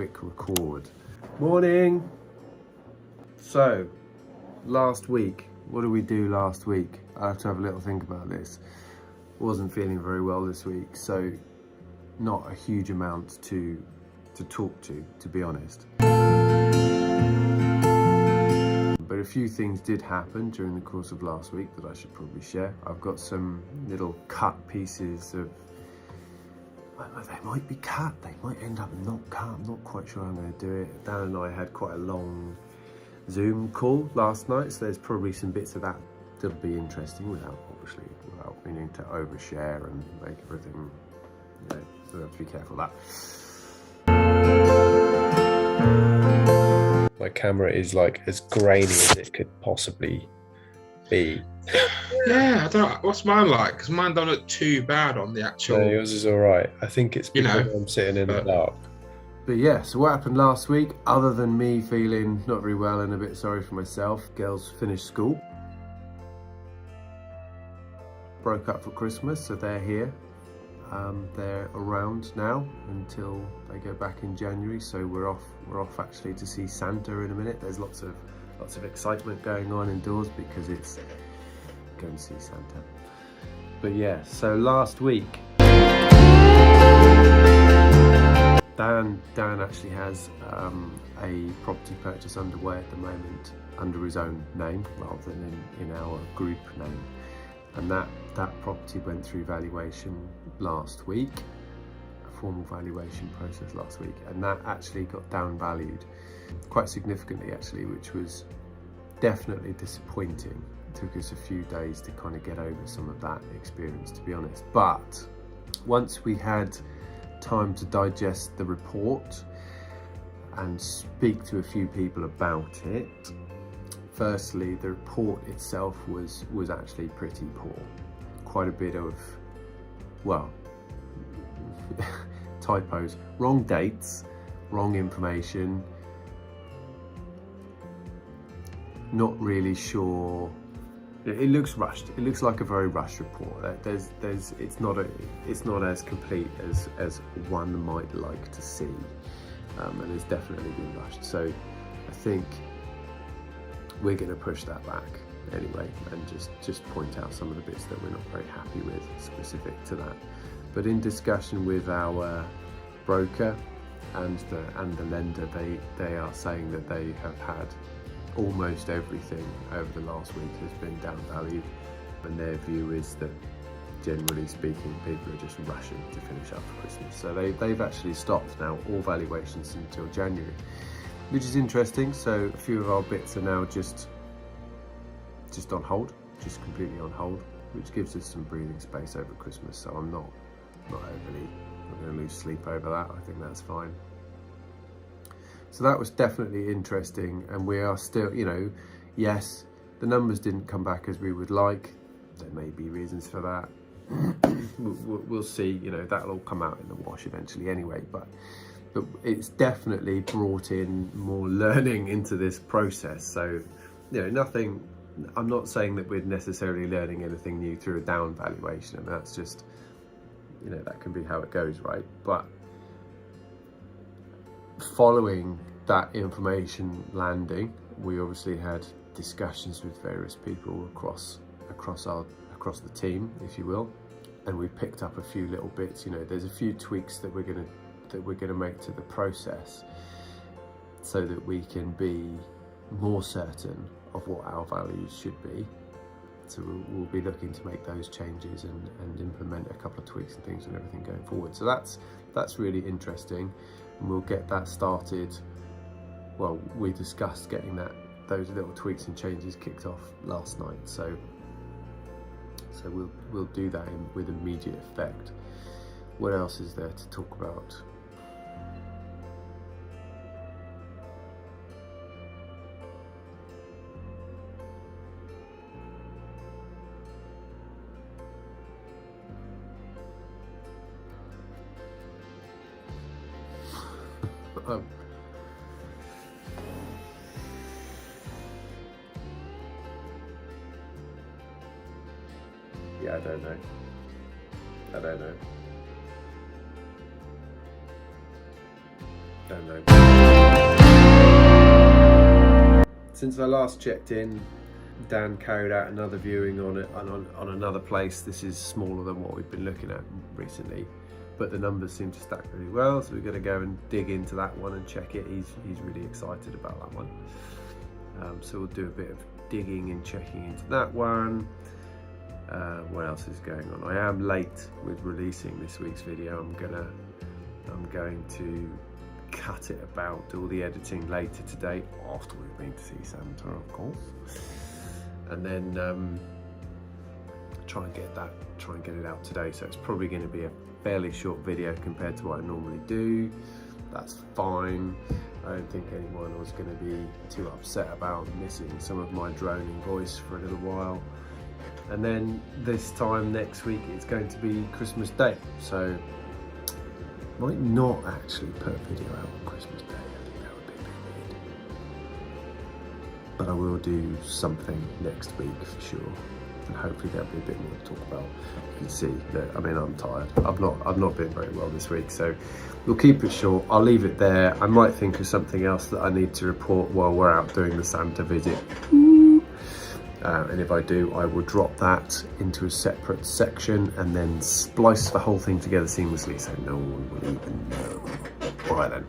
quick record. Morning! So, last week, what did we do last week? I have to have a little think about this. Wasn't feeling very well this week, so not a huge amount to talk to be honest. But a few things did happen during the course of last week that I should probably share. I've got some little cut pieces of, they might be cut, they might end up not cut, I'm not quite sure how I'm going to do it. Dan and I had quite a long Zoom call last night, so there's probably some bits of that that'll be interesting without meaning to overshare and make everything, so we have to be careful of that. My camera is like as grainy as it could possibly be. Yeah, I don't know. What's mine like? Because mine don't look too bad on the actual... No, yours is all right. I think it's because I'm sitting in the dark. But yeah, so what happened last week, other than me feeling not very well and a bit sorry for myself, girls finished school. Broke up for Christmas, so they're here. They're around now until they go back in January, so we're off actually to see Santa in a minute. There's lots of excitement going on indoors because it's going to see Santa. But yeah, so last week Dan actually has a property purchase underway at the moment under his own name rather than in our group name, and that property went through valuation last week, a formal valuation process last week, and that actually got down valued quite significantly actually, which was definitely disappointing. It took us a few days to kind of get over some of that experience, to be honest, but once we had time to digest the report and speak to a few people about it, firstly, the report itself was actually pretty poor. Quite a bit of, well, typos, wrong dates, wrong information, not really sure. It looks rushed. It looks like a very rushed report. It's not as complete as one might like to see, and it's definitely been rushed. So I think we're going to push that back anyway, and just point out some of the bits that we're not very happy with specific to that. But in discussion with our broker and the lender, they are saying that they have had almost everything over the last week has been down valued, and their view is that generally speaking people are just rushing to finish up for Christmas. So they've actually stopped now all valuations until January, which is interesting. So a few of our bits are now just on hold, just completely on hold, which gives us some breathing space over Christmas. So I'm not going to lose sleep over that. I think that's fine. So that was definitely interesting, and we are still, yes, the numbers didn't come back as we would like. There may be reasons for that. We'll see, that'll all come out in the wash eventually anyway, but it's definitely brought in more learning into this process. So, nothing, I'm not saying that we're necessarily learning anything new through a down valuation, and that's just, that can be how it goes, right? But following that information landing, we obviously had discussions with various people across the team, if you will, and we picked up a few little bits. There's a few tweaks that we're gonna make to the process so that we can be more certain of what our values should be. So we'll be looking to make those changes and implement a couple of tweaks and things and everything going forward. So that's really interesting, and we'll get that started. Well, we discussed getting those little tweaks and changes kicked off last night. So we'll do that with immediate effect. What else is there to talk about? Yeah, I don't know. Don't know. Since I last checked in, Dan carried out another viewing on it on another place. This is smaller than what we've been looking at recently, but the numbers seem to stack really well, so we're going to go and dig into that one and check it. He's really excited about that one, so we'll do a bit of digging and checking into that one. What else is going on? I am late with releasing this week's video. I'm going to cut it about, do all the editing later today after we've been to see Santa, of course, and then try and get it out today. So it's probably going to be a fairly short video compared to what I normally do. That's fine. I don't think anyone was going to be too upset about missing some of my droning voice for a little while. And then this time next week it's going to be Christmas Day, so might not actually put a video out on Christmas Day. I think that would be a bit weird. But I will do something next week for sure, and hopefully there'll be a bit more to talk about. You can see that, I mean, I'm tired. I've not been very well this week, so we'll keep it short. I'll leave it there. I might think of something else that I need to report while we're out doing the Santa visit. And if I do, I will drop that into a separate section and then splice the whole thing together seamlessly so no one will even know. All right then.